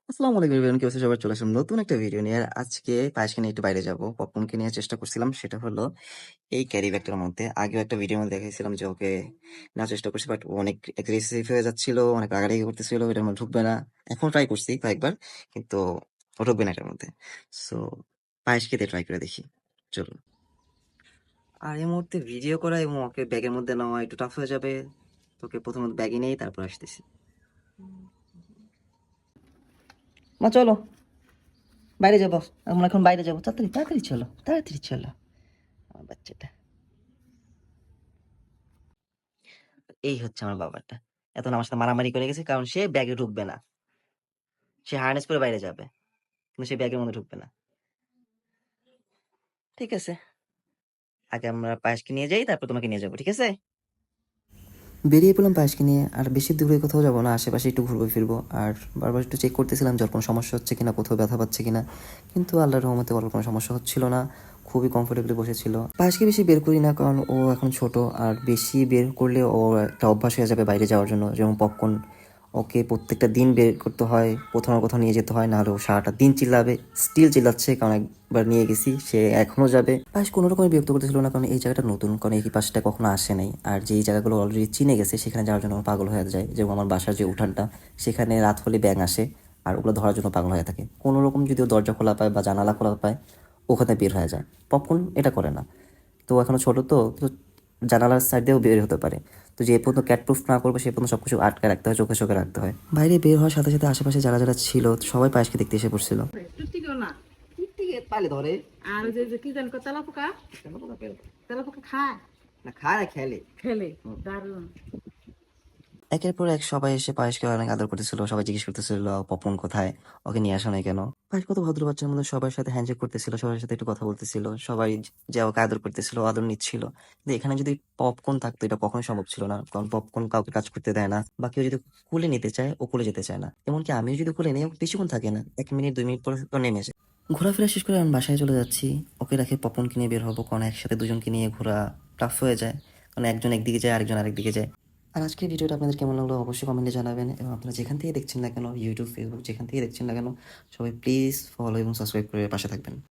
আসসালামু আলাইকুম এভরিওয়ান, কি অবস্থা সবার? চলে আসলাম নতুন একটা ভিডিও নিয়ে। আর আজকে পায়েসকে নিয়ে একটু বাইরে যাবো। পপকর্নকে নিয়ে চেষ্টা করছিলাম। সেটা হলো এই ক্যারি ব্যাগটার মধ্যে। আগেও একটা ভিডিওর মধ্যে দেখাইছিলাম যে ওকে নেওয়ার চেষ্টা করছি, বাট ও অনেক অ্যাগ্রেসিভ হয়ে যাচ্ছিল, অনেক রাগারাগি করতেছিল, এটার মধ্যে ঢুকবে না। এখন ট্রাই করছি কয়েকবার, কিন্তু ও ঢুকবে না এটার মধ্যে। সো পায়েসকে দিয়ে ট্রাই করে দেখি, চলুন। আর এই মুহূর্তে ভিডিও করা এবং ওকে ব্যাগের মধ্যে নেওয়া একটু টাফ হয়ে যাবে। তোকে প্রথমত ব্যাগে নেই, তারপর আসতেছি। মা চলো বাইরে যাবো, আমরা এখন বাইরে যাবো, তাড়াতাড়ি তাড়াতাড়ি চলো, তাড়াতাড়ি চলো আমার বাচ্চাটা। এই হচ্ছে আমার বাবাটা। এখন আমার সাথে মারামারি করে গেছে, কারণ সে ব্যাগে ঢুকবে না। সে হার্নেস পরে বাইরে যাবে, কিন্তু সে ব্যাগের মধ্যে ঢুকবে না। ঠিক আছে, আগে আমরা পায়েসকে নিয়ে যাই, তারপর তোমাকে নিয়ে যাবো, ঠিক আছে? বেরিয়ে পড়লাম পায়েসকে নিয়ে। আর বেশি দূরে কোথাও যাবো না, আশেপাশে একটু ঘুরবো ফিরবো। আর বারবার একটু চেক করতেছিলাম যে ওর কোনো সমস্যা হচ্ছে কিনা, কোথাও ব্যথা পাচ্ছে কিনা। কিন্তু আল্লাহর রহমতে ওর কোনো সমস্যা হচ্ছিল না, খুবই কমফোর্টেবলি বসেছিল। পায়েসকে বেশি বের করি না, কারণ ও এখন ছোট। আর বেশি বের করলে ও একটা অভ্যাস হয়ে যাবে বাইরে যাওয়ার জন্য। যেমন পপকর্ন, ওকে প্রত্যেকটা দিন বের করতে হয়, কোথাও না কোথাও নিয়ে যেতে হয়, নাহলে ও সারাটা দিন চিল্লাবে। স্টিল চিল্লাচ্ছে, কারণ একবার নিয়ে গেছি, সে এখনো যাবে। পাশ কোনো রকমের বিরক্ত করতেছিল না, কারণ এই জায়গাটা নতুন, কারণ এই পাশটা কখনো আসে নাই। আর যেই জায়গাগুলো অলরেডি চিনে গেছে সেখানে যাওয়ার জন্য ও পাগল হয়ে যায়। যেমন আমার বাসার যে উঠানটা, সেখানে রাত হলে ব্যাঙ আসে, আর ওগুলো ধরার জন্য পাগল হয়ে থাকে। কোনো রকম যদি ও দরজা খোলা পায় বা জানালা খোলা পায়, ওখানে বের হয়ে যায়। পপকর্ন এটা করে না, তো ও এখনো ছোট, তো তো জানালার সাইড দিয়েও বের হতে পারে। তো যে পর্যন্ত ক্যাট প্রুফ না করবে সে পর্যন্ত সবকিছু আটকে রাখতে হয়, চোখে চোখে রাখতে হয়। বাইরে বের হওয়ার সাথে সাথে আশেপাশে যারা যারা ছিল সবাই পায়েসকে দেখতে এসে পড়ছিল। টুকটিকেও না। পাইলে ধরে আর ওই যে কি জানি তেলা পোকা, তেলা পোকা খায়, না, খায় খেলে। খেলে দারুণ। একের পর এক সবাই এসে পায়েসকে অনেক আদর করতেছিল, সবাই জিজ্ঞেস করতেছিল পপন কোথায়, ওকে নিয়ে আসা নাই কেন। পায়েস কত ভদ্র বাচ্চার মধ্যে সবার সাথে হ্যান্ডশেক করতেছিল, সবার সাথে একটু কথা বলতেছিল, সবাই যে ওকে আদর করতেছিল, আদর নিচ্ছিল। কিন্তু এখানে যদি পপকর্ন থাকতো, এটা কখনোই সম্ভব ছিল না, কারণ পপকর্ন কাউকে কাজ করতে দেয় না, বা কেউ যদি কুলে নিতে চায় ও কুলে যেতে চায় না। এমনকি আমিও যদি কুলে নিই, ও বেশিক্ষণ থাকে না, 1 মিনিট 2 মিনিট পরে তো নেমে যায়। ঘোরাফেরা শেষ করে আমি বাসায় চলে যাচ্ছি। ওকে রাখে পপকর্ন কিনে বের হবো, কারণ একসাথে দুজনকে নিয়ে ঘোরা টাফ হয়ে যায়, কারণ একজন একদিকে যায়, আরেকজন আরেকদিকে যায়। আর আজকের ভিডিওটা আপনাদের কেমন লাগলো অবশ্যই কমেন্টে জানাবেন। এবং আপনারা যেখান থেকে দেখছেন না কেন, ইউটিউব, ফেসবুক, যেখান থেকে দেখছেন না কেন, সবাই প্লিজ ফলো এবং সাবস্ক্রাইব করে পাশে থাকবেন।